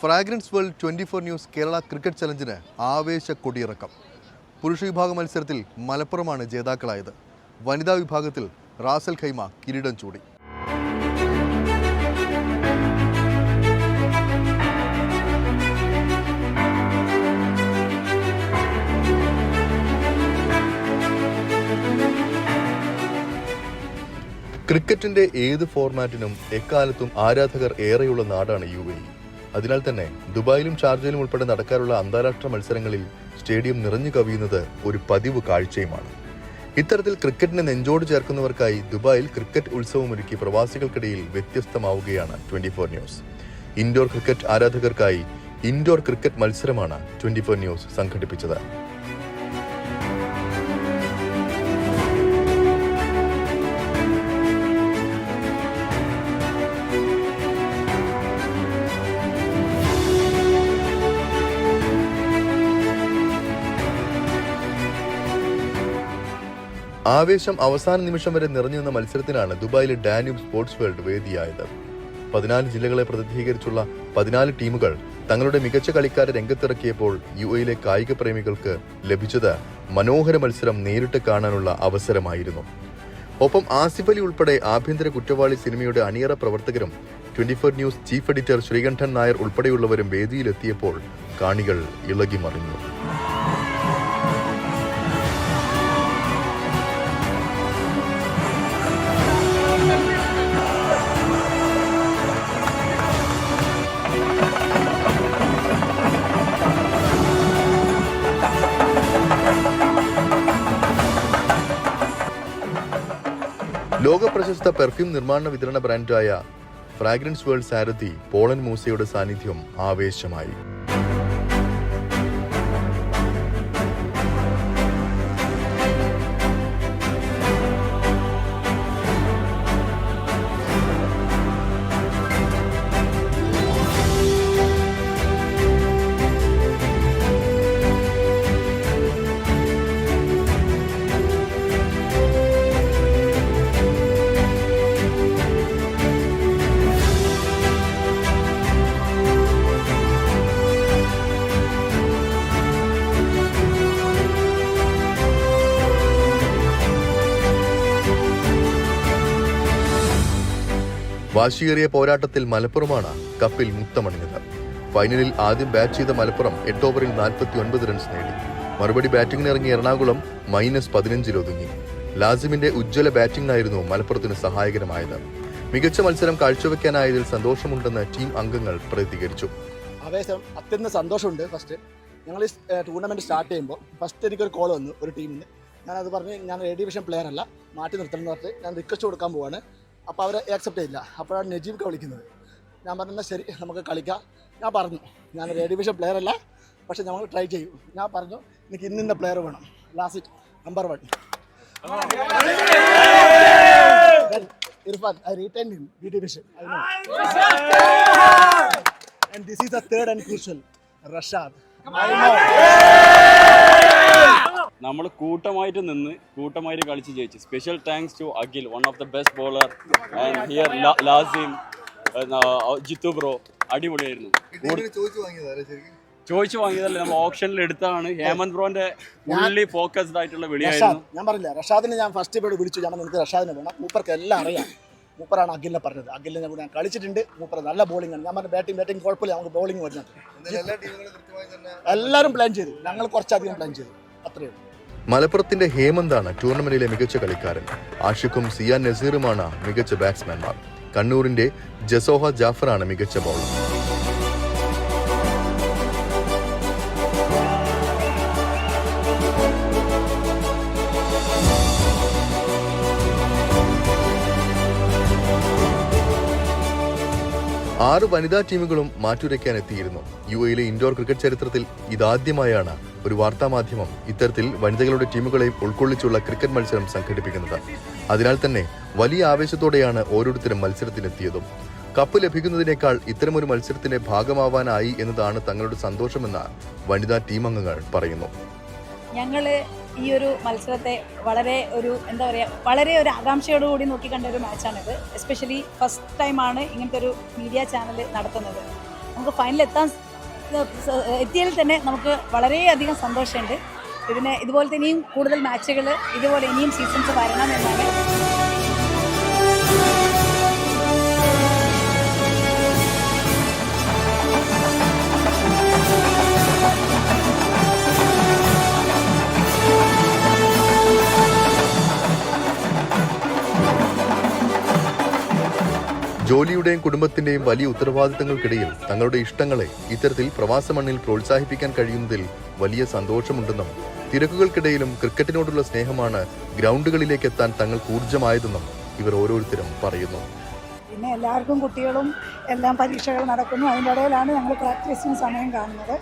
Fragrance world 24 news Kerala cricket ചലഞ്ചിന് ആവേശ കൊടിയിറക്കം. പുരുഷ വിഭാഗ മത്സരത്തിൽ മലപ്പുറമാണ് ജേതാക്കളായത്. വനിതാ വിഭാഗത്തിൽ റാസൽ ഖൈമ കിരീടം ചൂടി. ക്രിക്കറ്റിന്റെ ഏത് ഫോർമാറ്റിനും എക്കാലത്തും ആരാധകർ ഏറെയുള്ള നാടാണ് UAE. അതിനാൽ തന്നെ ദുബായിലും ഷാർജയിലും ഉൾപ്പെടെ നടക്കാറുള്ള അന്താരാഷ്ട്ര മത്സരങ്ങളിൽ സ്റ്റേഡിയം നിറഞ്ഞു കവിയുന്നത് ഒരു പതിവ് കാഴ്ചയുമാണ്. ഇത്തരത്തിൽ ക്രിക്കറ്റിനെ നെഞ്ചോട് ചേർക്കുന്നവർക്കായി ദുബായിൽ ക്രിക്കറ്റ് ഉത്സവമൊരുക്കി പ്രവാസികൾക്കിടയിൽ വ്യത്യസ്തമാവുകയാണ് 24 ന്യൂസ്. ഇൻഡോർ ക്രിക്കറ്റ് ആരാധകർക്കായി ഇൻഡോർ ക്രിക്കറ്റ് മത്സരമാണ് 24 ന്യൂസ് സംഘടിപ്പിച്ചത്. ആവേശം അവസാന നിമിഷം വരെ നിറഞ്ഞു നിന്ന മത്സരത്തിനാണ് ദുബായിലെ ഡാന്യൂബ് സ്പോർട്സ് വേൾഡ് വേദിയായത്. 14 ജില്ലകളെ പ്രതിനിധീകരിച്ചുള്ള 14 ടീമുകൾ തങ്ങളുടെ മികച്ച കളിക്കാരെ രംഗത്തിറക്കിയപ്പോൾ UAEയിലെ കായിക പ്രേമികൾക്ക് ലഭിച്ചത് മനോഹര മത്സരം നേരിട്ട് കാണാനുള്ള അവസരമായിരുന്നു. ഒപ്പം ആസിഫ് അലി ഉൾപ്പെടെ ആഭ്യന്തര കുറ്റവാളി സിനിമയുടെ അണിയറ പ്രവർത്തകരും 24 news chief editor Sreekandan Nair ഉൾപ്പെടെയുള്ളവരും വേദിയിലെത്തിയപ്പോൾ കാണികൾ ഇളകി മറിഞ്ഞു. ലോക പ്രശസ്ത പെർഫ്യൂം നിർമ്മാണ വിതരണ ബ്രാൻഡായ ഫ്രാഗ്രൻസ് വേൾഡ് സാരഥി പോളൻ മൂസയുടെ സാന്നിധ്യം ആവേശമായി. വാശിയേറിയ പോരാട്ടത്തിൽ മലപ്പുറമാണ് കപ്പിൽ മുത്തമണിഞ്ഞത്. ഫൈനലിൽ ആദ്യം ബാറ്റ് ചെയ്ത മലപ്പുറം 8 ഓവറിൽ 49 റൺസ് നേടി. മറുപടി ബാറ്റിംഗിനിറങ്ങിയ എറണാകുളം -15 ഒതുങ്ങി. ലാസിമിന്റെ ഉജ്ജ്വല ബാറ്റിംഗായിരുന്നു മലപ്പുറത്തിന് സഹായകരമായത്. മികച്ച മത്സരം കാഴ്ചവെക്കാനായതിൽ സന്തോഷമുണ്ടെന്ന് ടീം അംഗങ്ങൾ പ്രതികരിച്ചു. ആവേശം അത്യന്തം സന്തോഷമുണ്ട്. ഫസ്റ്റ് ഞങ്ങൾ ഈ ടൂർണമെന്റ് സ്റ്റാർട്ട് ചെയ്യുമ്പോൾ ഫസ്റ്റ് എനിക്കൊരു കോൾ വന്നു ഒരു ടീമിൽ നിന്ന്. ഞാനത് പറഞ്ഞ് ഞാൻ എ ഡിവിഷൻ പ്ലെയർ അല്ല, മാറ്റി നിർത്തണം എന്ന് പറഞ്ഞിട്ട് ഞാൻ റിക്വസ്റ്റ് കൊടുക്കാൻ പോവാണ്. അപ്പോൾ അവർ ആക്സെപ്റ്റ് ചെയ്യില്ല. അപ്പോഴാണ് നജീബ് വിളിക്കുന്നത്. ഞാൻ പറഞ്ഞാൽ ശരി നമുക്ക് കളിക്കാം. ഞാൻ പറഞ്ഞു ഞാൻ എ ഡിവിഷൻ പ്ലെയർ അല്ല, പക്ഷെ നമ്മൾ ട്രൈ ചെയ്യും. ഞാൻ പറഞ്ഞു എനിക്ക് ഇന്ന പ്ലെയർ വേണം, last number 1 Irfan. I retained him B division. I know. And this is the third and crucial, Rashad. I know. നമ്മൾ കൂട്ടമായിട്ട് നിന്ന് കൂട്ടമായിട്ട് കളിച്ച് ജയിച്ചു. Special thanks to Akhil, one of the best bowler, and here Lasim, Jithu bro. അടിപൊളിയായിരുന്നു. ചോദിച്ചു വാങ്ങിയതല്ല, നമ്മൾ ഓപ്ഷനിൽ എടുത്താണ്. ഹേമന്ത് ബ്രോന്റെ ഫുള്ളി ഫോക്കസ്ഡ് ആയിട്ടുള്ള വിളിയായിരുന്നു. ഞാൻ പറഞ്ഞില്ല റഷാദിനെ ഞാൻ ഫസ്റ്റ് ഇവിടെ വിളിച്ചു. ഞാൻ എനിക്ക് റഷാദിനെ വേണം. മൂപ്പർക്ക് എല്ലാം അറിയാം. മൂപ്പറാണ് അഖിലിനെ പറഞ്ഞത്. അഖിലിനെ ഞാൻ കളിച്ചിട്ടുണ്ട്. മൂപ്പർ നല്ല ബോളിംഗ് ആണ്. ഞാൻ പറഞ്ഞു ബാറ്റിംഗ് കുഴപ്പമില്ല, നമുക്ക് ബോളിംഗ് വരുന്നത്. എല്ലാവരും പ്ലാൻ ചെയ്തു. ഞങ്ങൾ കുറച്ചധികം പ്ലാൻ ചെയ്തു. അത്രയും. മലപ്പുറത്തിന്റെ ഹേമന്താണ് ടൂർണമെന്റിലെ മികച്ച കളിക്കാരൻ. ആഷിഖും സിയാൻ നസീറുമാണ് മികച്ച ബാറ്റ്സ്മാൻമാർ. കണ്ണൂരിന്റെ ജസോഹ ജാഫറാണ് മികച്ച ബോളർ. ആറ് വനിതാ ടീമുകളും മാറ്റുരയ്ക്കാൻ എത്തിയിരുന്നു. UAEയിലെ ഇൻഡോർ ക്രിക്കറ്റ് ചരിത്രത്തിൽ ഇതാദ്യമായാണ് ഒരു വാർത്താമാധ്യമം ഇത്തരത്തിൽ വനിതകളുടെ ടീമുകളെയും ഉൾക്കൊള്ളിച്ചുള്ള ക്രിക്കറ്റ് മത്സരം സംഘടിപ്പിക്കുന്നത്. അതിനാൽ തന്നെ വലിയ ആവേശത്തോടെയാണ് ഓരോരുത്തരും മത്സരത്തിനെത്തിയതും. കപ്പ് ലഭിക്കുന്നതിനേക്കാൾ ഇത്തരമൊരു മത്സരത്തിന്റെ ഭാഗമാവാനായി എന്നതാണ് തങ്ങളുടെ സന്തോഷമെന്ന് വനിതാ ടീം അംഗങ്ങൾ പറയുന്നു. ഞങ്ങൾ ഈ ഒരു മത്സരത്തെ വളരെ ഒരു ആകാംക്ഷയോടുകൂടി നോക്കിക്കണ്ട ഒരു മാച്ചാണിത്. എസ്പെഷ്യലി ഫസ്റ്റ് ടൈമാണ് ഇങ്ങനത്തെ ഒരു മീഡിയ ചാനൽ നടത്തുന്നത്. നമുക്ക് ഫൈനലിൽ എത്തിയതിൽ തന്നെ നമുക്ക് വളരെയധികം സന്തോഷമുണ്ട്. ഇതുപോലെ ഇനിയും കൂടുതൽ മാച്ചുകൾ, ഇതുപോലെ ഇനിയും സീസൺസ് വരണം എന്നാണ്. ജോലിയുടെയും കുടുംബത്തിന്റെയും വലിയ ഉത്തരവാദിത്തങ്ങൾക്കിടയിൽ തങ്ങളുടെ ഇഷ്ടങ്ങളെ ഇത്തരത്തിൽ പ്രവാസ മണ്ണിൽ പ്രോത്സാഹിപ്പിക്കാൻ കഴിയുന്നതിൽ വലിയ സന്തോഷമുണ്ടെന്നും തിരക്കുകൾക്കിടയിലും ക്രിക്കറ്റിനോടുള്ള സ്നേഹമാണ് ഗ്രൗണ്ടുകളിലേക്ക് എത്താൻ തങ്ങൾക്ക് ഊർജ്ജമായതെന്നും ഇവർ ഓരോരുത്തരും പറയുന്നു. പിന്നെ എല്ലാവർക്കും കുട്ടികളും എല്ലാം പരീക്ഷകൾ നടക്കുന്നു. അതിൻ്റെ ഇടയിലാണ് ഞങ്ങൾ പ്രാക്ടീസിന് സമയം കാണുന്നത്.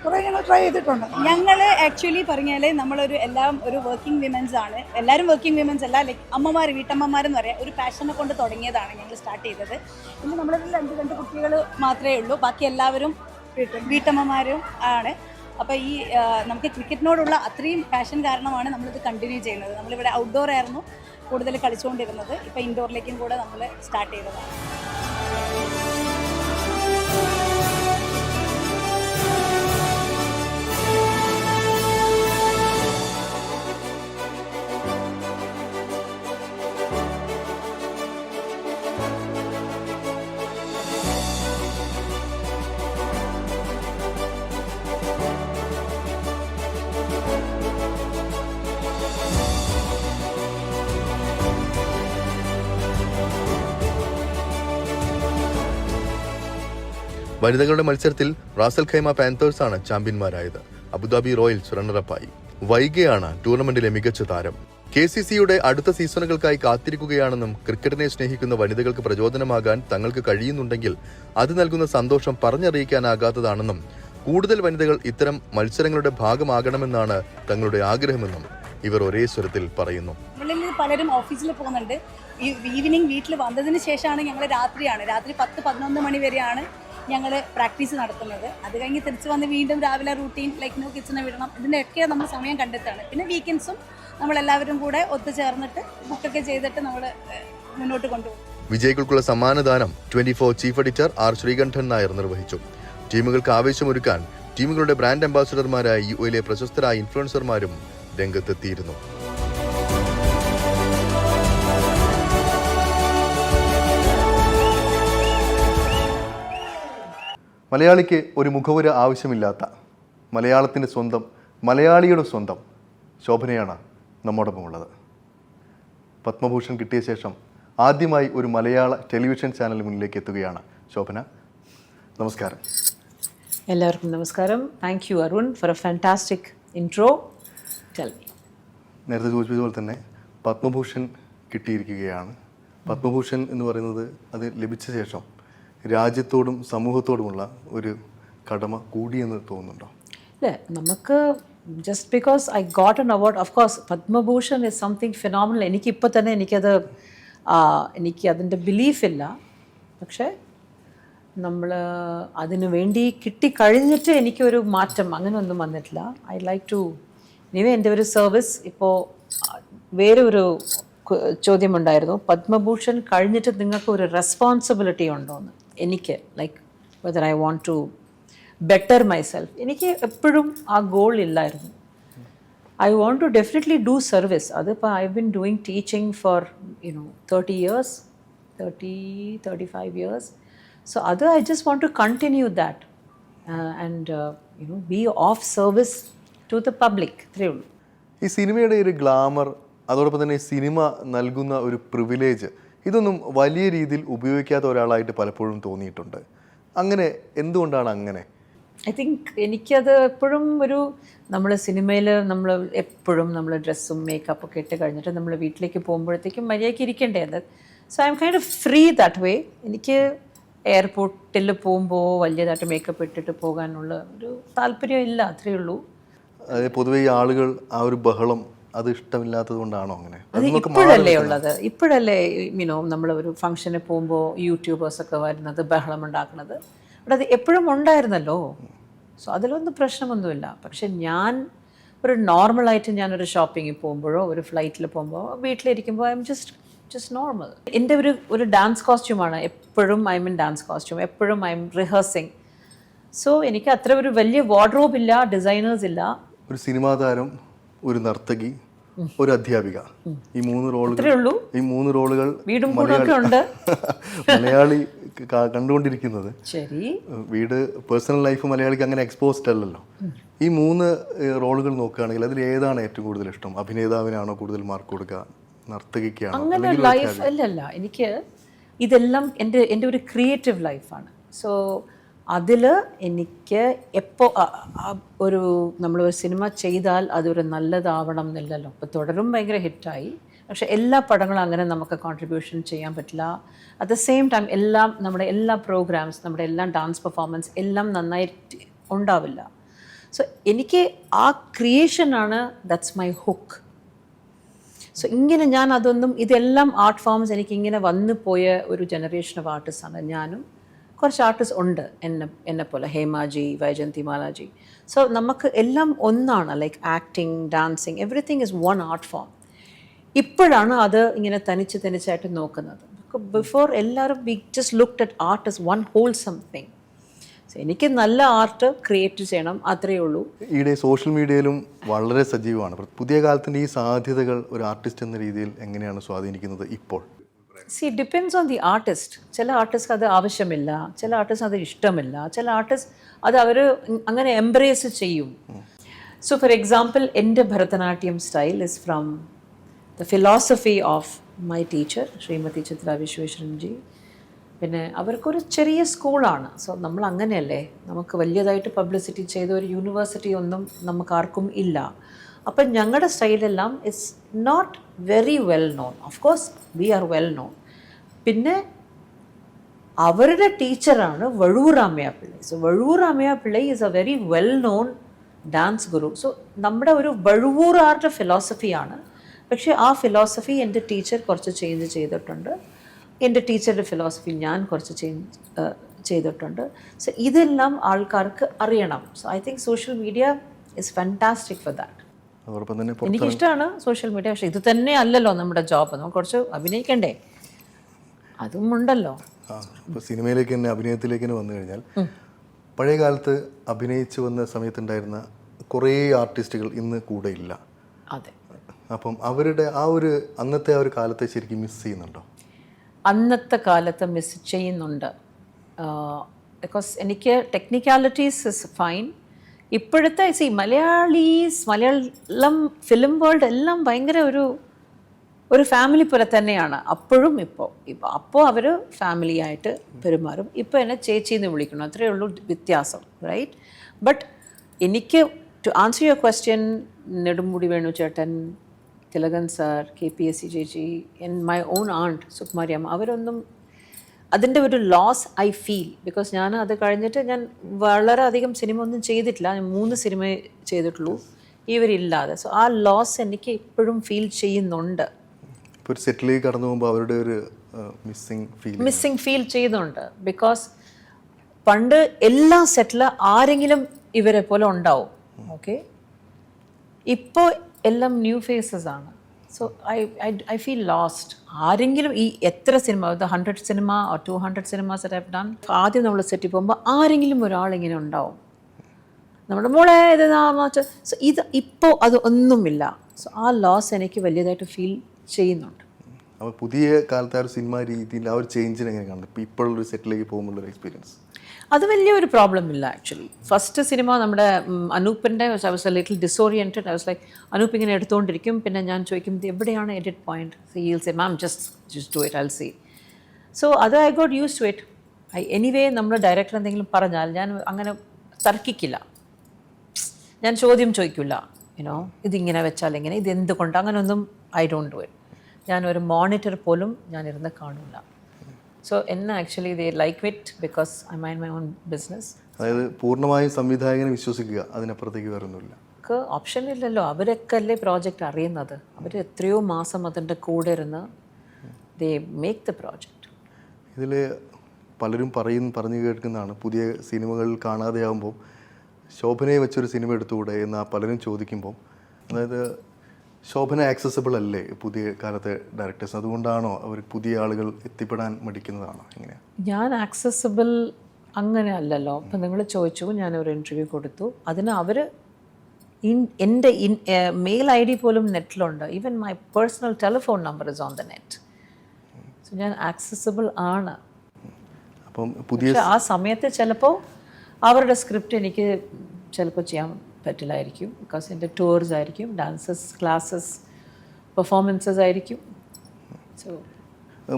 കുറേ ഞങ്ങൾ ട്രൈ ചെയ്തിട്ടുണ്ട്. ഞങ്ങൾ ആക്ച്വലി പറഞ്ഞാൽ നമ്മളൊരു എല്ലാം ഒരു വർക്കിംഗ് വിമൻസ് ആണ്. എല്ലാവരും വർക്കിംഗ് വിമൻസ് അല്ല, ലൈക്ക് അമ്മമാർ, വീട്ടമ്മമാരെന്ന് പറയാം. ഒരു പാഷനെ കൊണ്ട് തുടങ്ങിയതാണ് ഞങ്ങൾ സ്റ്റാർട്ട് ചെയ്തത്. പിന്നെ നമ്മളിതിൽ രണ്ട് കുട്ടികൾ മാത്രമേ ഉള്ളൂ, ബാക്കി എല്ലാവരും വീട്ടമ്മമാരും ആണ്. അപ്പോൾ ഈ നമുക്ക് ക്രിക്കറ്റിനോടുള്ള അത്രയും പാഷൻ കാരണമാണ് നമ്മളിത് കണ്ടിന്യൂ ചെയ്യുന്നത്. നമ്മളിവിടെ ഔട്ട്ഡോർ ആയിരുന്നു കൂടുതൽ കളിച്ചുകൊണ്ടിരുന്നത്, ഇപ്പോൾ ഇൻഡോറിലേക്കും കൂടെ നമ്മൾ സ്റ്റാർട്ട് ചെയ്തതാണ്. വനിതകളുടെ മത്സരത്തിൽ റാസൽ ഖൈമ പാന്തേഴ്സാണ് ചാമ്പ്യന്മാരായത്. അബുദാബി റോയൽസ് റണ്ണറപ്പായി. വൈഗയാണ് ടൂർണമെന്റിലെ മികച്ച താരം. KCCയുടെ അടുത്ത സീസണുകൾക്കായി കാത്തിരിക്കുകയാണെന്നും ക്രിക്കറ്റിനെ സ്നേഹിക്കുന്ന വനിതകൾക്ക് പ്രചോദനമാകാൻ തങ്ങൾക്ക് കഴിയുന്നുണ്ടെങ്കിൽ അത് നൽകുന്ന സന്തോഷം പറഞ്ഞറിയിക്കാനാകാത്തതാണെന്നും കൂടുതൽ വനിതകൾ ഇത്തരം മത്സരങ്ങളുടെ ഭാഗമാകണമെന്നാണ് തങ്ങളുടെ ആഗ്രഹമെന്നും ഇവർ ഒരേ സ്വരത്തിൽ പറയുന്നു. പലരും ഓഫീസിൽ പോകുന്നുണ്ട്. ഈവനിങ് വീട്ടിൽ വന്നതിന് ശേഷമാണ് ഞങ്ങൾ രാത്രി 10-11 മണി വരെയാണ് ഞങ്ങൾ പ്രാക്ടീസ് നടത്തുന്നത്. അത് കഴിഞ്ഞ് തിരിച്ച് വന്ന് വീണ്ടും രാവിലെ റൂട്ടീൻ ലൈക്ക് കിച്ചനെ വിടണം, ഇതിൻ്റെയൊക്കെ നമ്മൾ സമയം കണ്ടെത്താണ്. പിന്നെ വീക്കെൻഡ്സും നമ്മളെല്ലാവരും കൂടെ ഒത്തുചേർന്നിട്ട് ബുക്കൊക്കെ ചെയ്തിട്ട് നമ്മൾ മുന്നോട്ട് കൊണ്ടുപോകും. വിജയികൾക്കുള്ള സമ്മാനദാനം 24 chief editor R Sreekantan Nair നിർവഹിച്ചു. ടീമുകൾക്ക് ആവേശമൊരുക്കാൻ ടീമുകളുടെ ബ്രാൻഡ് അംബാസഡർമാരായ UAE പ്രശസ്തരായ ഇൻഫ്ലുവൻസർമാരും രംഗത്തെത്തിയിരുന്നു. മലയാളിക്ക് ഒരു മുഖവുര ആവശ്യമില്ലാത്ത മലയാളത്തിൻ്റെ സ്വന്തം, മലയാളിയുടെ സ്വന്തം ശോഭനയാണ് നമ്മോടൊപ്പം ഉള്ളത്. പത്മഭൂഷൺ കിട്ടിയ ശേഷം ആദ്യമായി ഒരു മലയാള ടെലിവിഷൻ ചാനൽ മുന്നിലേക്ക് എത്തുകയാണ് ശോഭന. നമസ്കാരം. എല്ലാവർക്കും നമസ്കാരം. Thank you Arun for a fantastic intro. Tell me. നേരത്തെ സൂചിപ്പിച്ചതുപോലെ തന്നെ പത്മഭൂഷൺ കിട്ടിയിരിക്കുകയാണ്. പത്മഭൂഷൺ എന്ന് പറയുന്നത് അത് ലഭിച്ച ശേഷം രാജ്യത്തോടും സമൂഹത്തോടുമുള്ള ഒരു കടമ കൂടിയെന്ന് തോന്നുന്നുണ്ടോ? അല്ലേ, നമുക്ക് just because I got an award, of course Padma Bhushan is something phenomenal. എനിക്കിപ്പോൾ തന്നെ എനിക്ക് അതിൻ്റെ ബിലീഫില്ല. പക്ഷേ നമ്മൾ അതിനു വേണ്ടി കിട്ടിക്കഴിഞ്ഞിട്ട് എനിക്കൊരു മാറ്റം അങ്ങനെയൊന്നും വന്നിട്ടില്ല. ഐ ലൈക്ക് ടു ഇനിവേ എൻ്റെ ഒരു സർവീസ്. ഇപ്പോൾ വേറെ ഒരു ചോദ്യമുണ്ടായിരുന്നു, പത്മഭൂഷൺ കഴിഞ്ഞിട്ട് നിങ്ങൾക്ക് ഒരു റെസ്പോൺസിബിലിറ്റി ഉണ്ടോയെന്ന്. എനിക്ക് like whether I want to better myself, എനിക്ക് എപ്പോഴും ആ ഗോൾ ഇല്ലായിരുന്നു. I want to definitely do service. അതിപ്പോൾ I been doing teaching for 30 years, 35 years. So അത് I just want to continue that and be of service to the public. അത്രയേ ഉള്ളൂ. ഈ സിനിമയുടെ ഒരു ഗ്ലാമർ, അതോടൊപ്പം തന്നെ സിനിമ നൽകുന്ന ഒരു പ്രിവിലേജ്, ഇതൊന്നും വലിയ രീതിയിൽ ഉപയോഗിക്കാത്ത ഒരാളായിട്ട് പലപ്പോഴും തോന്നിയിട്ടുണ്ട്. അങ്ങനെ എന്തുകൊണ്ടാണ് അങ്ങനെ? ഐ തിങ്ക് എനിക്കത് എപ്പോഴും നമ്മൾ സിനിമയിൽ നമ്മൾ എപ്പോഴും നമ്മൾ ഡ്രസ്സും മേക്കപ്പൊക്കെ ഇട്ട് കഴിഞ്ഞിട്ട് നമ്മൾ വീട്ടിലേക്ക് പോകുമ്പോഴത്തേക്കും മര്യാദയ്ക്ക് ഇരിക്കേണ്ടത്. So I'm kind of free that way. എനിക്ക് എയർപോർട്ടിൽ പോകുമ്പോൾ വലിയതായിട്ട് മേക്കപ്പ് ഇട്ടിട്ട് പോകാനുള്ള ഒരു താല്പര്യം ഇല്ല, അത്രയേ ഉള്ളൂ. അതായത് പൊതുവെ ഈ ആളുകൾ ആ ഒരു ബഹളം അത് ഇഷ്ടമില്ലാത്തത് കൊണ്ടാണോ അങ്ങനെ? അത് ഇപ്പോഴല്ലേ ഉള്ളത്, ഇപ്പോഴല്ലേ നമ്മൾ ഒരു ഫംഗ്ഷന് പോകുമ്പോൾ യൂട്യൂബേഴ്സൊക്കെ വരുന്നത് ബഹളം ഉണ്ടാക്കുന്നത്. അവിടെ അത് എപ്പോഴും ഉണ്ടായിരുന്നല്ലോ. സോ അതിലൊന്നും പ്രശ്നമൊന്നുമില്ല. പക്ഷെ ഞാൻ ഒരു നോർമലായിട്ട് ഞാനൊരു ഷോപ്പിങ്ങിൽ പോകുമ്പോഴോ ഒരു ഫ്ലൈറ്റിൽ പോകുമ്പോൾ വീട്ടിലിരിക്കുമ്പോൾ ഐ എം ജസ്റ്റ് നോർമൽ. എൻ്റെ ഒരു ഡാൻസ് കോസ്റ്റ്യൂമാണ് എപ്പോഴും. ഐ മീൻ ഡാൻസ് കോസ്റ്റ്യൂം എപ്പോഴും ഐ എം റിഹേഴ്സിങ്. സോ എനിക്ക് അത്ര ഒരു വലിയ വാർഡ്രോബ് ഇല്ല, ഡിസൈനേഴ്സ് ഇല്ല. ഒരു സിനിമാ താരം, ഒരു നർത്തകി, ഒരു അധ്യാപിക, ഈ മൂന്ന് അത്രേ ഉള്ളൂ. റോളുകൾ വീടും കൂടൊക്കെ ഉണ്ട്. മലയാളി കണ്ടുകൊണ്ടിരിക്കുന്നത്. ശരി, വീട് പേഴ്സണൽ ലൈഫ് മലയാളിക്ക് അങ്ങനെ എക്സ്പോസ്ഡ് അല്ലല്ലോ. ഈ 3 റോളുകൾ നോക്കുകയാണെങ്കിൽ അതിൽ ഏതാണ് ഏറ്റവും കൂടുതൽ ഇഷ്ടം? അഭിനേതാവിനാണോ കൂടുതൽ മാർക്ക് കൊടുക്കുക, നർത്തകിക്കാണോ? അങ്ങനെ ലൈഫ് അല്ലല്ല. എനിക്ക് ഇതെല്ലാം എൻ്റെ ഒരു ക്രിയേറ്റീവ് ലൈഫാണ്. സോ അതിൽ എനിക്ക് എപ്പോൾ ഒരു നമ്മളൊരു സിനിമ ചെയ്താൽ അതൊരു നല്ലതാവണം എന്നില്ലല്ലോ. ഇപ്പോൾ തുടരും ഭയങ്കര ഹിറ്റായി, പക്ഷെ എല്ലാ പടങ്ങളും അങ്ങനെ നമുക്ക് കോൺട്രിബ്യൂഷൻ ചെയ്യാൻ പറ്റില്ല. അറ്റ് ദ സെയിം ടൈം എല്ലാം നമ്മുടെ എല്ലാ പ്രോഗ്രാംസ്, നമ്മുടെ എല്ലാ ഡാൻസ് പെർഫോമൻസ് എല്ലാം നന്നായിട്ട് ഉണ്ടാവില്ല. സോ എനിക്ക് ആ ക്രിയേഷനാണ്, ദാറ്റ്സ് മൈ ഹുക്ക്. സോ ഇങ്ങനെ ഞാൻ അതൊന്നും, ഇതെല്ലാം ആർട്ട് ഫോംസ് എനിക്കിങ്ങനെ വന്നു പോയ ഒരു ജനറേഷൻ ഓഫ് ആർട്ടിസ്റ്റാണ്. ഞാനും കുറച്ച് ആർട്ടിസ്റ്റ് ഉണ്ട് എന്നെ പോലെ, ഹേമാജി, വൈജയന്തി മാലാജി. സോ നമുക്ക് എല്ലാം ഒന്നാണ്, like acting, dancing, everything is one art form. ഇപ്പോഴാണ് അത് ഇങ്ങനെ തനിച്ചായിട്ട് നോക്കുന്നത്. ബിഫോർ എല്ലാവരും we just looked at art as one wholesome thing. So എനിക്ക് നല്ല ആർട്ട് ക്രിയേറ്റ് ചെയ്യണം, അത്രയേ ഉള്ളൂ. ഈയിടെ സോഷ്യൽ മീഡിയയിലും വളരെ സജീവമാണ്. പുതിയ കാലത്തിൻ്റെ ഈ സാധ്യതകൾ ഒരു ആർട്ടിസ്റ്റ് എന്ന രീതിയിൽ എങ്ങനെയാണ് സ്വാധീനിക്കുന്നത് ഇപ്പോൾ? See, it depends on the artist. ചില ആർട്ടിസ്റ്റ് അത് ആവശ്യമില്ല, ചില ആർട്ടിസ്റ്റ് അത് ഇഷ്ടമില്ല, ചില ആർട്ടിസ്റ്റ് അത് അവർ അങ്ങനെ എംബ്രേസ് ചെയ്യും. സോ ഫോർ എക്സാമ്പിൾ, എൻ്റെ Bharatanatyam style is from the philosophy of my teacher Shrimathi Chitra വിശ്വേശ്വരൻജി. പിന്നെ അവർക്കൊരു ചെറിയ സ്കൂളാണ്. സോ നമ്മൾ അങ്ങനെയല്ലേ, നമുക്ക് വലിയതായിട്ട് പബ്ലിസിറ്റി ചെയ്ത ഒരു യൂണിവേഴ്സിറ്റി ഒന്നും നമുക്ക് ആർക്കും ഇല്ല. അപ്പം ഞങ്ങളുടെ സ്റ്റൈലെല്ലാം it's not very well known. Of course we are well known. പിന്നെ അവരുടെ ടീച്ചറാണ് Vazhoor Ramaiah Pillai. So Vazhoor Ramaiah Pillai is a very well known dance guru. So നമ്മുടെ ഒരു വഴൂർ ആർട്ട് ഫിലോസഫിയാണ്. പക്ഷേ ആ ഫിലോസഫി എൻ്റെ ടീച്ചർ കുറച്ച് ചേഞ്ച് ചെയ്തിട്ടുണ്ട്. എൻ്റെ ടീച്ചറുടെ ഫിലോസഫി ഞാൻ കുറച്ച് ചേഞ്ച് ചെയ്തിട്ടുണ്ട്. സോ ഇതെല്ലാം ആൾക്കാർക്ക് അറിയണം. So I think social media is fantastic for that. എനിക്കിഷ്ടമാണ് സോഷ്യൽ മീഡിയ. പക്ഷേ ഇത് തന്നെ അല്ലല്ലോ നമ്മുടെ ജോബ്. നമുക്ക് കുറച്ച് അഭിനയിക്കണ്ടേ, അതും ഉണ്ടല്ലോ. ഇപ്പോൾ സിനിമയിലേക്ക് തന്നെ, അഭിനയത്തിലേക്ക് തന്നെ വന്നു കഴിഞ്ഞാൽ, പഴയ കാലത്ത് അഭിനയിച്ച് വന്ന സമയത്തുണ്ടായിരുന്ന കുറേ ആർട്ടിസ്റ്റുകൾ ഇന്ന് കൂടെ ഇല്ല. അതെ. അപ്പം അവരുടെ ആ ഒരു അന്നത്തെ ആ ഒരു കാലത്തെ ശരിക്കും മിസ് ചെയ്യുന്നുണ്ടോ? അന്നത്തെ കാലത്ത് മിസ് ചെയ്യുന്നുണ്ട്. ബിക്കോസ് എനിക്ക് ടെക്നിക്കാലിറ്റീസ് ഇസ് ഫൈൻ. ഇപ്പോഴത്തെ മലയാളം ഫിലിം വേൾഡ് എല്ലാം ഭയങ്കര ഒരു ഫാമിലി പോലെ തന്നെയാണ് അപ്പോഴും. അപ്പോൾ അവർ ഫാമിലി ആയിട്ട് പെരുമാറും. ഇപ്പോൾ എന്നെ ചേച്ചി എന്ന് വിളിക്കണം, അത്രയേ ഉള്ളൂ വ്യത്യാസം, റൈറ്റ്? ബട്ട് എനിക്ക് to answer your question, Nedumudi Venu ചേട്ടൻ, തിലകൻ സാർ, KPSC ചേച്ചി, മൈ ഓൺ ആണ്ട് സുകുമാരി അമ്മ, അവരൊന്നും അതിൻ്റെ ഒരു ലോസ് ഐ ഫീൽ. ബിക്കോസ് ഞാൻ അത് കഴിഞ്ഞിട്ട് ഞാൻ വളരെ അധികം സിനിമ ഒന്നും ചെയ്തിട്ടില്ല. ഞാൻ 3 സിനിമ ചെയ്തിട്ടുള്ളൂ ഇവരില്ലാതെ. സോ ആ ലോസ് എനിക്ക് ഇപ്പോഴും ഫീൽ ചെയ്യുന്നുണ്ട്. ഇപ്പോൾ ഒരു സെറ്റിലേക്ക് കടന്നു പോകുമ്പോൾ അവരുടെ ഒരു മിസ്സിങ് ഫീൽ ചെയ്യുന്നുണ്ട്. ബിക്കോസ് പണ്ട് എല്ലാ സെറ്റിൽ ആരെങ്കിലും ഇവരെ പോലെ ഉണ്ടാവും. ഓക്കെ, ഇപ്പോൾ എല്ലാം ന്യൂ ഫേസസ് ആണ്. So I feel lost. ആരെങ്കിലും ഈ എത്ര cinema, 100 cinema or 200 cinemas that I've done, ആദ്യം നമ്മൾ സെറ്റിൽ പോകുമ്പോൾ ആരെങ്കിലും ഒരാളിങ്ങനെ ഉണ്ടാവും, നമ്മുടെ മോളെ ഇതെന്നാന്ന് വെച്ചാൽ. സോ ഇത് ഇപ്പോൾ അത് ഒന്നുമില്ല. സോ ആ ലോസ് എനിക്ക് വലിയതായിട്ട് ഫീൽ ചെയ്യുന്നുണ്ട്. അപ്പോൾ പുതിയ കാലത്തെ ആ ഒരു സിനിമ രീതിയിൽ ആ ഒരു ചേഞ്ചിന് എങ്ങനെ കാണുന്നത്? ഇപ്പോൾ ഇപ്പോഴൊരു സെറ്റിലേക്ക് പോകുമ്പോഴുള്ള എക്സ്പീരിയൻസ് അത് വലിയൊരു പ്രോബ്ലം ഇല്ല ആക്ച്വലി. ഫസ്റ്റ് സിനിമ നമ്മുടെ അനൂപിൻ്റെ I was a little disoriented. I was like, Anoop ഇങ്ങനെ എടുത്തുകൊണ്ടിരിക്കും, പിന്നെ ഞാൻ ചോദിക്കും എവിടെയാണ് edit point. He'll say ma'am just do it, I see. So അത് I got use to it. Anyway നമ്മൾ ഡയറക്ടർ എന്തെങ്കിലും പറഞ്ഞാൽ ഞാൻ അങ്ങനെ തർക്കിക്കില്ല, ഞാൻ ചോദ്യം ചോദിക്കില്ല. യുനോ ഇതിങ്ങനെ വെച്ചാൽ എങ്ങനെ, ഇത് എന്തുകൊണ്ട്, അങ്ങനെയൊന്നും ഐ ഡോണ്ട് ഡു ഇറ്റ്. ഞാനൊരു മോണിറ്റർ പോലും ഞാനിരുന്ന് കാണില്ല. സോ എന്നെ actually they like it because I mind my own business. അതായത് പൂർണ്ണമായും സംവിധായകനെ വിശ്വസിക്കുക, അതിനപ്പുറത്തേക്ക് വേറൊന്നുമില്ല. ഓപ്ഷൻ ഇല്ലല്ലോ. അവരൊക്കെ അല്ലേ പ്രോജക്റ്റ് അറിയുന്നത്. അവർ എത്രയോ മാസം അതിൻ്റെ കൂടെ ഇരുന്ന് ദേ മേക്ക് ദ പ്രോജക്റ്റ്. ഇതിൽ പലരും പറഞ്ഞു കേൾക്കുന്നതാണ്, പുതിയ സിനിമകളിൽ കാണാതെയാകുമ്പോൾ ശോഭനയെ വെച്ചൊരു സിനിമ എടുത്തുകൂടെ എന്ന് പലരും ചോദിക്കുമ്പോൾ, അതായത് ശോഭന ആക്സസിബിൾ അല്ലേ പുതിയ കാലത്തെ ഡയറക്ടേഴ്സ്? അതുകൊണ്ടാണോ അവർ പുതിയ ആളുകൾ എത്തിപ്പെടാൻ മടിക്കുന്നതാണോ? എങ്ങനെയാണ്? ഞാൻ ആക്സസിബിൾ അങ്ങനെ അല്ലല്ലോ. ഇപ്പം നിങ്ങൾ ചോദിച്ചു, ഞാനൊരു ഇൻ്റർവ്യൂ കൊടുത്തു, അതിന് അവർ എൻ്റെ മെയിൽ ID പോലും നെറ്റിലുണ്ട്. Even my personal telephone number is on the net. So ഞാൻ ആക്സസിബിൾ ആണ്. അപ്പം പുതിയ പക്ഷെ ആ സമയത്ത് ചിലപ്പോൾ അവരുടെ സ്ക്രിപ്റ്റ് എനിക്ക് ചിലപ്പോൾ ചെയ്യാൻ പറ്റില്ലായിരിക്കും. ബിക്കോസ് എൻ്റെ ടൂർസ് ആയിരിക്കും, ഡാൻസസ്, ക്ലാസ്സസ്, പെർഫോമൻസസ് ആയിരിക്കും. സോ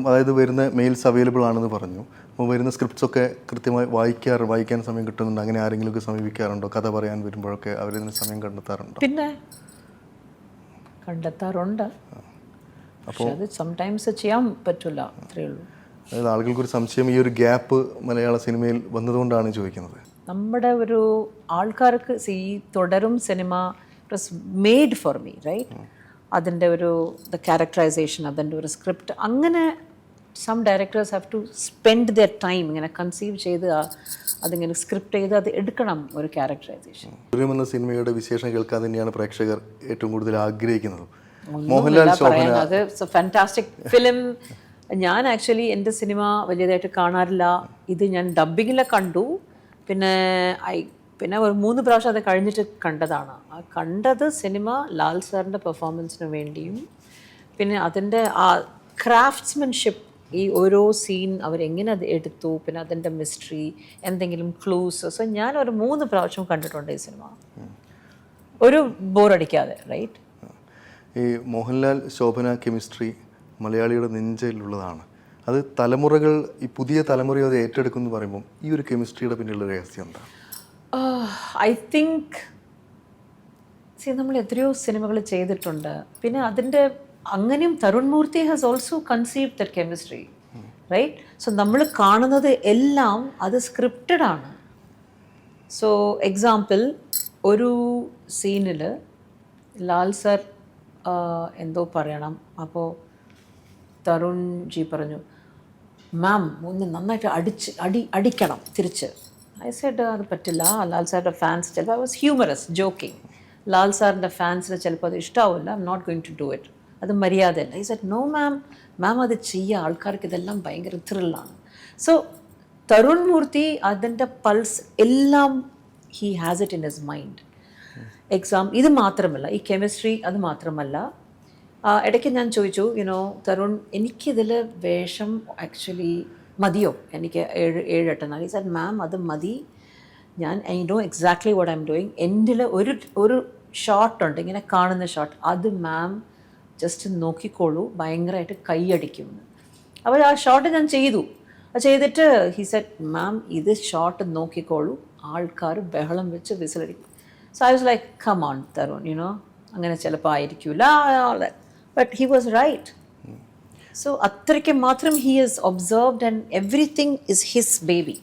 അതായത് വരുന്ന മെയിൽസ് അവൈലബിൾ ആണെന്ന് പറഞ്ഞു. അപ്പോൾ വരുന്ന സ്ക്രിപ്റ്റ്സ് ഒക്കെ കൃത്യമായി വായിക്കാൻ സമയം കിട്ടുന്നുണ്ട്? അങ്ങനെ ആരെങ്കിലുമൊക്കെ സമീപിക്കാറുണ്ടോ? കഥ പറയാൻ വരുമ്പോഴൊക്കെ അവരിതിന് സമയം കണ്ടെത്താറുണ്ടോ? പിന്നെ കണ്ടെത്താറുണ്ട്. പക്ഷെ അത് സംടൈംസ് ചെയ്യാൻ പറ്റില്ല, അത്രയേ ഉള്ളൂ. അതായത് ആളുകൾക്കൊരു സംശയം, ഈ ഒരു ഗ്യാപ്പ് മലയാള സിനിമയിൽ വന്നതുകൊണ്ടാണ് ചോദിക്കുന്നത്. നമ്മുടെ ഒരു ആൾക്കാർക്ക് ഈ Thudarum cinema was made for me, right? അതിൻ്റെ ഒരു ദ ക്യാരക്ടറൈസേഷൻ, അതിൻ്റെ ഒരു സ്ക്രിപ്റ്റ്, അങ്ങനെ some directors have to spend their time ഇങ്ങനെ കൺസീവ് ചെയ്ത് അതിങ്ങനെ സ്ക്രിപ്റ്റ് ചെയ്ത് അത് എടുക്കണം, ഒരു ക്യാരക്ടറൈസേഷൻ. സൂര്യം എന്ന സിനിമയുടെ വിശേഷം കേൾക്കാൻ തന്നെയാണ് പ്രേക്ഷകർ ഏറ്റവും കൂടുതൽ ആഗ്രഹിക്കുന്നത്. മോഹൻലാൽ, ശോഭന, അത് ഫാന്റാസ്റ്റിക് ഫിലിം. ഞാൻ ആക്ച്വലി എൻ്റെ സിനിമ വലിയതായിട്ട് കാണാറില്ല. ഇത് ഞാൻ ഡബ്ബിങ്ങിലെ കണ്ടു. പിന്നെ ഒരു 3 പ്രാവശ്യം അത് കഴിഞ്ഞിട്ട് കണ്ടതാണ്. ആ കണ്ടത് സിനിമ ലാൽ സാറിൻ്റെ പെർഫോമൻസിന് വേണ്ടിയും, പിന്നെ അതിൻ്റെ ആ ക്രാഫ്റ്റ്സ്മാൻഷിപ്പ്, ഈ ഓരോ സീൻ അവരെങ്ങനെ അത് എടുത്തു, പിന്നെ അതിൻ്റെ മിസ്റ്ററി, എന്തെങ്കിലും ക്ലൂസ്. സോ ഞാൻ ഒരു 3 പ്രാവശ്യം കണ്ടിട്ടുണ്ട് ഈ സിനിമ, ഒരു ബോറടിക്കാതെ, റൈറ്റ്? ഈ മോഹൻലാൽ ശോഭന കെമിസ്ട്രി മലയാളിയുടെ നെഞ്ചയിലുള്ളതാണ്. അത് തലമുറകൾ, ഈ പുതിയ തലമുറ അത് ഏറ്റെടുക്കുമെന്ന് പറയുമ്പോൾ ഈ ഒരു കെമിസ്ട്രിയുടെ പിന്നിലുള്ള രഹസ്യം എന്താ? ഐ തിങ്ക് നമ്മൾ എത്രയോ സിനിമകൾ ചെയ്തിട്ടുണ്ട്. പിന്നെ അതിൻ്റെ അങ്ങനെയും Tharun Moorthy has also conceived that chemistry, right? So നമ്മൾ കാണുന്നത് എല്ലാം അത് സ്ക്രിപ്റ്റഡ് ആണ്. സോ എക്സാമ്പിൾ, ഒരു സീനിൽ ലാൽ സർ എന്തോ പറയണം, അപ്പോൾ തരുൺ ജി പറഞ്ഞു, മാം ഒന്ന് നന്നായിട്ട് അടിക്കണം തിരിച്ച്. ഐ സെഡ് അത് പറ്റില്ല, ലാൽ സാറിൻ്റെ ഫാൻസ് ചിലപ്പോൾ, I was humorous joking, Lal സാറിൻ്റെ ഫാൻസിന് ചിലപ്പോൾ അത് ഇഷ്ടാവില്ല, I'm not going to do it, അത് മര്യാദയല്ല. ഐ സെഡ് നോ മാം അത് ചെയ്യുക, ആൾക്കാർക്ക് ഇതെല്ലാം ഭയങ്കര ത്രില്ലാണ്. സോ തരുൺ മൂർത്തി അതിൻ്റെ പൾസ് എല്ലാം he has it in his mind. ഇത് മാത്രമല്ല, ഈ കെമിസ്ട്രി അത് മാത്രമല്ല. ഇടയ്ക്ക് ഞാൻ ചോദിച്ചു, തരുൺ, എനിക്കിതിൽ വേഷം ആക്ച്വലി മതിയോ, എനിക്ക് 7-8 നാൾ. ഈ സാർ മാം അത് മതി, I know exactly what I am doing. എൻ്റെ ഒരു ഷോട്ടുണ്ട്, ഇങ്ങനെ കാണുന്ന ഷോട്ട്, അത് മാം ജസ്റ്റ് നോക്കിക്കോളൂ, ഭയങ്കരമായിട്ട് കൈയടിക്കും. അപ്പോൾ ആ ഷോട്ട് ഞാൻ ചെയ്തു. അത് ചെയ്തിട്ട് ഹി സെഡ്, മാം ഇത് ഷോട്ട് നോക്കിക്കോളൂ, ആൾക്കാർ ബഹളം വെച്ച് വിസിലടിക്കും. So I was like, come on Tharun, അങ്ങനെ ചിലപ്പോൾ ആയിരിക്കില്ല, but he was right. So അത്രയ്ക്ക് മാത്രം he is observed and everything is his baby.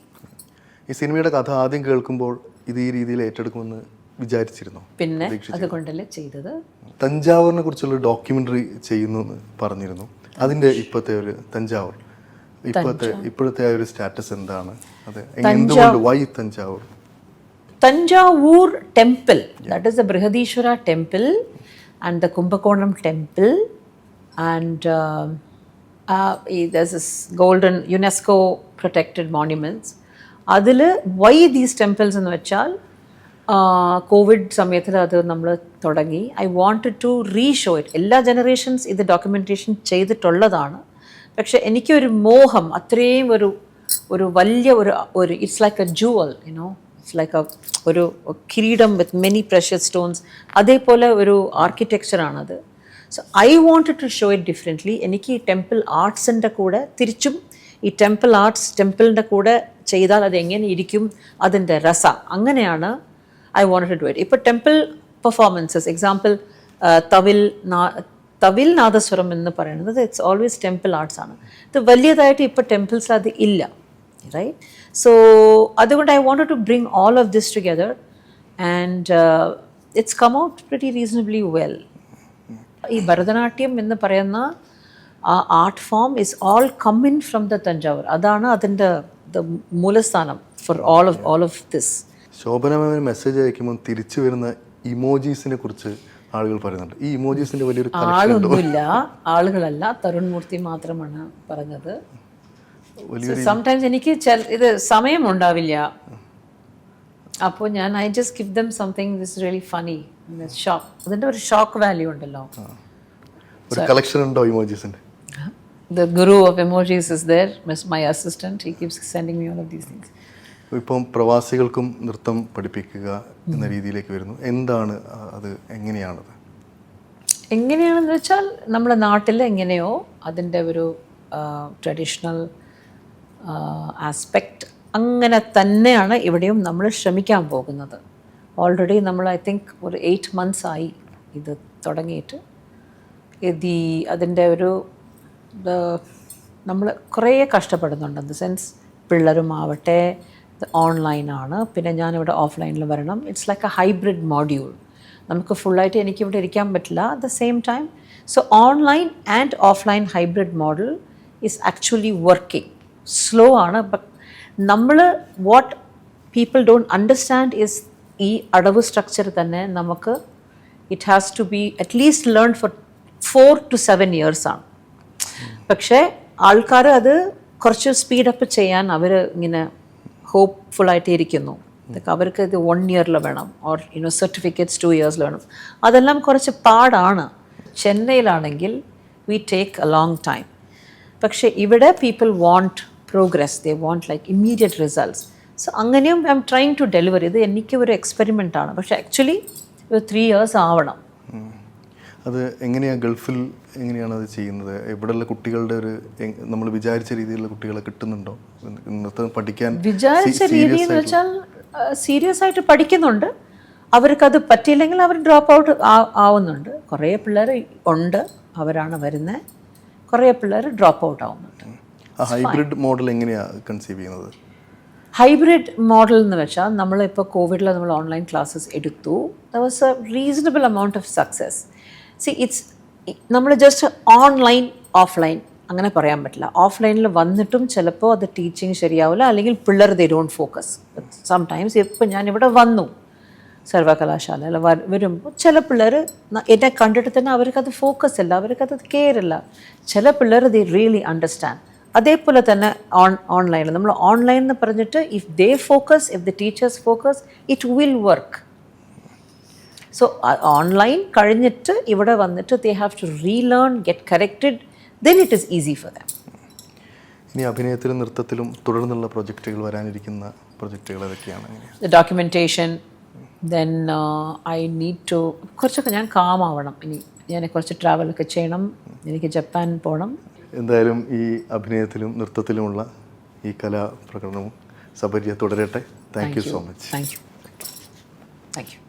ഈ സിനിമയുടെ കഥ ആദ്യം കേൾക്കുമ്പോൾ ഇത് ഈ രീതിയിൽ ഏറ്റെടുക്കുമെന്ന് വിചാരിച്ചിരുന്നു? പിന്നെ അതുകൊണ്ടല്ലേ ചെയ്തത്. തഞ്ചാവൂരിനെ കുറിച്ചുള്ള ഡോക്യുമെന്ററി ചെയ്യുന്നു എന്ന് പറഞ്ഞിരുന്നു. അതിന്റെ ഇപ്പോഴത്തെ ഒരു ഇപ്പോഴത്തെ ഒരു സ്റ്റാറ്റസ് എന്താണ്? അത് എന്തുകൊണ്ട്, why Thanjavur? Tanjavur temple, that is the Brihadishwara temple and the Kumbakonam temple, and there's this golden UNESCO protected monuments. അതിൽ why these temples എന്ന് വെച്ചാൽ കോവിഡ് സമയത്തിൽ അത് നമ്മൾ തുടങ്ങി. I wanted to reshow it. എല്ലാ ജനറേഷൻസ് ഇത് ഡോക്യുമെൻറ്റേഷൻ ചെയ്തിട്ടുള്ളതാണ്. പക്ഷെ എനിക്കൊരു മോഹം, അത്രയും ഒരു വലിയ ഒരു it's like a jewel, it's like ഒരു കിരീടം വിത്ത് മെനി പ്രഷ്യസ് സ്റ്റോൺസ്, അതേപോലെ ഒരു ആർക്കിടെക്ചറാണത്. So I wanted to show it differently. എനിക്ക് ഈ ടെമ്പിൾ ആർട്സിൻ്റെ കൂടെ തിരിച്ചും ഈ ടെമ്പിളിൻ്റെ കൂടെ ചെയ്താൽ അത് എങ്ങനെ ഇരിക്കും, അതിൻ്റെ രസ, അങ്ങനെയാണ് I wanted to do it. ഇപ്പോൾ ടെമ്പിൾ പെർഫോമൻസസ്, എക്സാമ്പിൾ തവിൽ നാദസ്വരം എന്ന് പറയുന്നത് ഇറ്റ്സ് ഓൾവേസ് ടെമ്പിൾ ആർട്സ് ആണ്. ഇത് വലിയതായിട്ട് ഇപ്പോൾ ടെമ്പിൾസിൽ അത് ഇല്ല, റൈറ്റ്? സോ അതുകൊണ്ട് I wanted to bring all of this together and it's come out pretty reasonably well. ഈ ഭരതനാട്യം എന്ന് പറയുന്ന ആ art form is all come in from the Thanjavur. അതാണ് അതിൻ്റെ മൂലസ്ഥാനം for all of this. Shobana മാമിന് മെസ്സേജ് അയക്കുമ്പോൾ തിരിച്ചു വരുന്ന ഇമോജീസിനെ കുറിച്ച് ആളുകൾ പറയുന്നുണ്ട്. ഈ ഇമോജീസിന്റെ വലിയൊരു ആളൊന്നുമില്ല, ആളുകളല്ല, തരുൺ മൂർത്തി മാത്രമാണ് പറഞ്ഞത്. വലിയൊരു സംടൈംസ് എനിക്ക് ഇത് സമയം ഉണ്ടാവില്ല. അപ്പോൾ ഞാൻ I just give them something this really funny, shock. അതിൻ്റെ ഒരു ഷോക്ക് വാല്യൂ ഉണ്ടല്ലോ. ഒരു കളക്ഷൻ ഉണ്ടോ ഇമോജീസിൻ്റെ? The guru of emojis is there, my assistant. He keeps sending me all of these things. ഇപ്പം പ്രവാസികൾക്കും നൃത്തം പഠിപ്പിക്കുക എന്ന രീതിയിലേക്ക് വരുന്നു. എന്താണ് അത്, എങ്ങനെയാണത്? എങ്ങനെയാണെന്ന് വെച്ചാൽ നമ്മുടെ നാട്ടിൽ എങ്ങനെയോ അതിൻ്റെ ഒരു ട്രഡീഷണൽ ആസ്പെക്റ്റ് അങ്ങനെ തന്നെയാണ് ഇവിടെയും നമ്മൾ ശ്രമിക്കാൻ പോകുന്നത്. ഓൾറെഡി നമ്മൾ ഐ തിങ്ക് ഒരു 8 months ആയി ഇത് തുടങ്ങിയിട്ട്. അതിൻ്റെ ഒരു നമ്മൾ കുറേ കഷ്ടപ്പെടുന്നുണ്ട്. ഇൻ ദ സെൻസ് പിള്ളേരുമാവട്ടെ ഓൺലൈനാണ്, പിന്നെ ഞാനിവിടെ ഓഫ്ലൈനിൽ വരണം. It's like a hybrid module. നമുക്ക് ഫുള്ളായിട്ട് എനിക്കിവിടെ ഇരിക്കാൻ പറ്റില്ല at the same time. So online and offline hybrid model is actually working. Slow ആണ്. ബട്ട് നമ്മൾ what people don't understand is ഈ അടവ് സ്ട്രക്ചർ തന്നെ നമുക്ക് it has to be at least learn for 4 to 7 years ആണ്. പക്ഷേ ആൾക്കാർ അത് കുറച്ച് സ്പീഡപ്പ് ചെയ്യാൻ അവർ ഇങ്ങനെ ഹോപ്പ്ഫുള്ളായിട്ട് ഇരിക്കുന്നു. അവർക്ക് ഇത് 1 year വേണം, ഓർ സർട്ടിഫിക്കറ്റ്സ് 2 years വേണം. അതെല്ലാം കുറച്ച് പാടാണ്. ചെന്നൈയിലാണെങ്കിൽ we take a long time. പക്ഷേ ഇവിടെ people want progress, they want like immediate results. So അങ്ങനെയും I'm trying to deliver. ഇത് എനിക്ക് ഒരു എക്സ്പെരിമെൻ്റ് ആണ്. പക്ഷേ ആക്ച്വലി ഒരു 3 years ആവണം. അത് എങ്ങനെയാണ് ഗൾഫിൽ എങ്ങനെയാണ് അത് ചെയ്യുന്നത്? ഇവിടെയുള്ള കുട്ടികളുടെ ഒരു നമ്മൾ വിചാരിച്ച രീതിയിലുള്ള കുട്ടികളെ കിട്ടുന്നുണ്ടോ നൃത്തം പഠിക്കാൻ? വിചാരിച്ച രീതി എന്ന് വെച്ചാൽ സീരിയസ് ആയിട്ട് പഠിക്കുന്നുണ്ട്. അവർക്കത് പറ്റിയില്ലെങ്കിൽ അവർ ഡ്രോപ്പ് ഔട്ട് ആവുന്നുണ്ട്. കുറേ പിള്ളേർ ഉണ്ട്, അവരാണ് വരുന്നത്. കുറേ പിള്ളേർ ഡ്രോപ്പ് ഔട്ട് ആവുന്നുണ്ട്. ഹൈബ്രിഡ് മോഡൽ എങ്ങനെയാണ് കൺസീവ് ചെയ്യുന്നത്? ഹൈബ്രിഡ് മോഡൽ എന്ന് വെച്ചാൽ നമ്മളിപ്പോൾ കോവിഡിൽ നമ്മൾ ഓൺലൈൻ ക്ലാസ്സസ് എടുത്തു. The was A reasonable amount of success. നമ്മൾ ജസ്റ്റ് ഓൺലൈൻ ഓഫ്ലൈൻ അങ്ങനെ പറയാൻ പറ്റില്ല. ഓഫ്ലൈനിൽ വന്നിട്ടും ചിലപ്പോൾ അത് ടീച്ചിങ് ശരിയാവില്ല, അല്ലെങ്കിൽ പിള്ളേർ ദേ ഡോണ്ട് ഫോക്കസ്. സംടൈംസ് ഇപ്പം ഞാനിവിടെ വന്നു സർവകലാശാല വരുമ്പോൾ ചില പിള്ളേർ എന്നെ കണ്ടിട്ട് തന്നെ അവർക്കത് ഫോക്കസ് ഇല്ല, അവർക്കത് കെയർ ഇല്ല. ചില പിള്ളേർ ദേ റിയലി അണ്ടർസ്റ്റാൻഡ്. അതേപോലെ തന്നെ ഓൺലൈനിൽ നമ്മൾ ഓൺലൈൻ എന്ന് പറഞ്ഞിട്ട് if they focus, if the teachers focus, it will work. So online കഴിഞ്ഞിട്ട് ഇവിടെ വന്നിട്ട് they have to relearn, get corrected, then it is easy for them. ഇനി അഭിനയത്തിലും നൃത്തത്തിലും തുടർന്നുള്ള പ്രൊജക്റ്റുകൾ വരാനിരിക്കുന്ന പ്രൊജക്റ്റുകൾ ഏതൊക്കെയാണ്? Documentation, then I need to കുറച്ചൊക്കെ ഞാൻ കാമാവണം. ഇനി ഞാൻ കുറച്ച് ട്രാവലൊക്കെ ചെയ്യണം. എനിക്ക് ജപ്പാൻ പോകണം. എന്തായാലും ഈ അഭിനയത്തിലും നൃത്തത്തിലുമുള്ള ഈ കലാപ്രകടനവും സബര്യ തുടരട്ടെ. Thank you so much. Thank U.